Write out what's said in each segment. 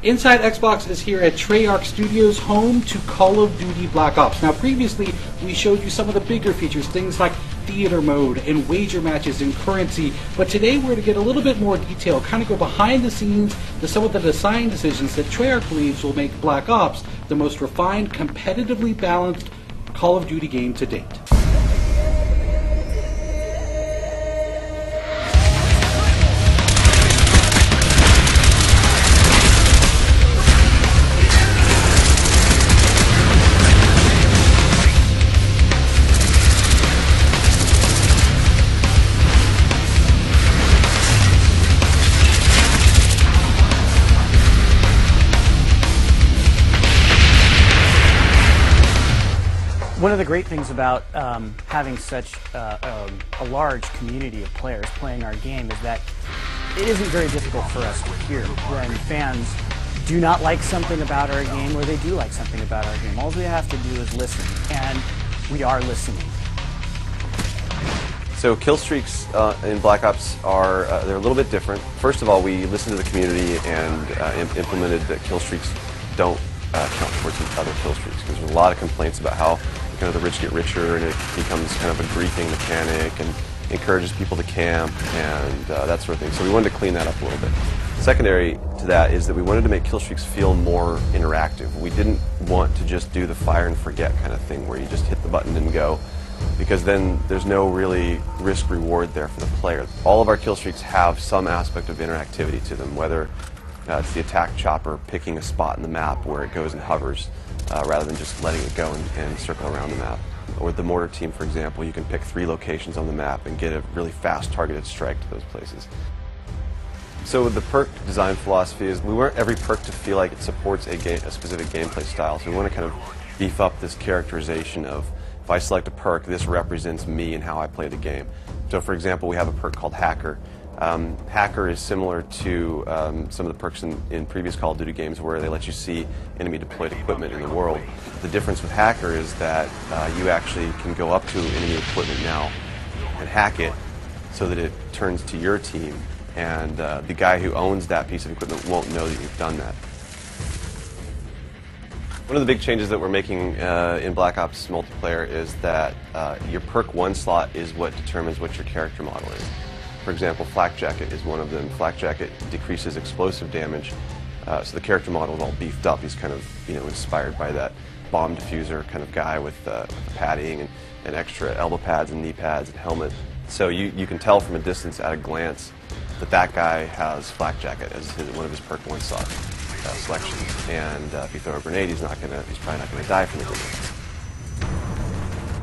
Inside Xbox is here at Treyarch Studios, home to Call of Duty Black Ops. Now previously we showed you some of the bigger features, things like theater mode and wager matches and currency, but today we're going to get a little bit more detail, kind of go behind the scenes to some of the design decisions that Treyarch believes will make Black Ops the most refined, competitively balanced Call of Duty game to date. One of the great things about having such a large community of players playing our game is that it isn't very difficult for us to hear when fans do not like something about our game or they do like something about our game. All we have to do is listen, and we are listening. So kill streaks in Black Ops are they're a little bit different. First of all, we listened to the community and implemented that kill streaks don't count towards other kill streaks, because there's a lot of complaints about how kind of the rich get richer and it becomes kind of a griefing mechanic and encourages people to camp and that sort of thing. So we wanted to clean that up a little bit. Secondary to that is that we wanted to make kill streaks feel more interactive. We didn't want to just do the fire and forget kind of thing where you just hit the button and go, because then there's no really risk reward there for the player. All of our kill streaks have some aspect of interactivity to them, whether it's the attack chopper picking a spot in the map where it goes and hovers rather than just letting it go and circle around the map. Or the mortar team, for example, you can pick 3 locations on the map and get a really fast targeted strike to those places. So the perk design philosophy is we want every perk to feel like it supports a specific gameplay style. So we want to kind of beef up this characterization of, if I select a perk, this represents me and how I play the game. So for example, we have a perk called Hacker. Hacker is similar to some of the perks in previous Call of Duty games where they let you see enemy deployed equipment in the world. The difference with Hacker is that you actually can go up to enemy equipment now and hack it so that it turns to your team, and the guy who owns that piece of equipment won't know that you've done that. One of the big changes that we're making in Black Ops multiplayer is that your perk 1 slot is what determines what your character model is. For example, Flak Jacket is one of them. Flak Jacket decreases explosive damage, so the character model is all beefed up. He's kind of, inspired by that bomb diffuser kind of guy with the padding and extra elbow pads and knee pads and helmet. So you can tell from a distance at a glance that that guy has Flak Jacket as one of his perk 1 slot selections. And if you throw a grenade, he's probably not going to die from the grenade.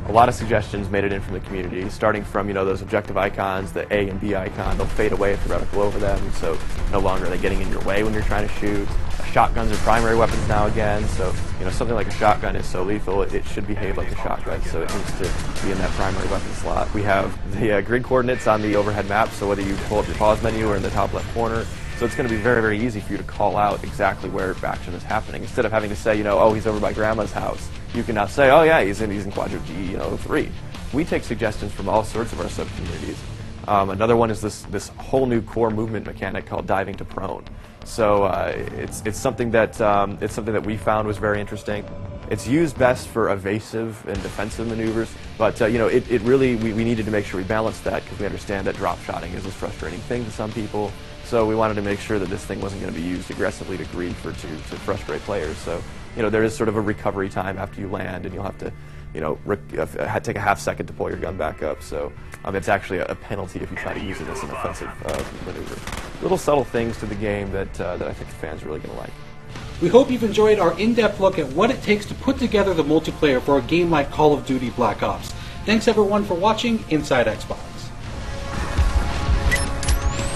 A lot of suggestions made it in from the community, starting from those objective icons, the A and B icon. They'll fade away if the reticle over them, so no longer are they getting in your way when you're trying to shoot. Shotguns are primary weapons now again, so something like a shotgun is so lethal it should behave like a shotgun, so it needs to be in that primary weapon slot. We have the grid coordinates on the overhead map, so whether you pull up your pause menu or in the top left corner, so it's going to be very, very easy for you to call out exactly where action is happening. Instead of having to say, oh, he's over by Grandma's house, you can now say, oh yeah, he's in quadrant G3. We take suggestions from all sorts of our sub-communities. Another one is this whole new core movement mechanic called diving to prone. So it's something that we found was very interesting. It's used best for evasive and defensive maneuvers, but it really we needed to make sure we balanced that, because we understand that drop shotting is a frustrating thing to some people. So we wanted to make sure that this thing wasn't going to be used aggressively to grief or to frustrate players. So there is sort of a recovery time after you land, and you'll have to take a half second to pull your gun back up. So it's actually a penalty if you try to use it as an offensive maneuver. Little subtle things to the game that I think the fans are really going to like. We hope you've enjoyed our in-depth look at what it takes to put together the multiplayer for a game like Call of Duty Black Ops. Thanks everyone for watching Inside Xbox.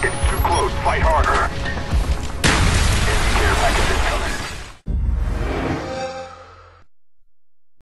It's too close. Fight harder.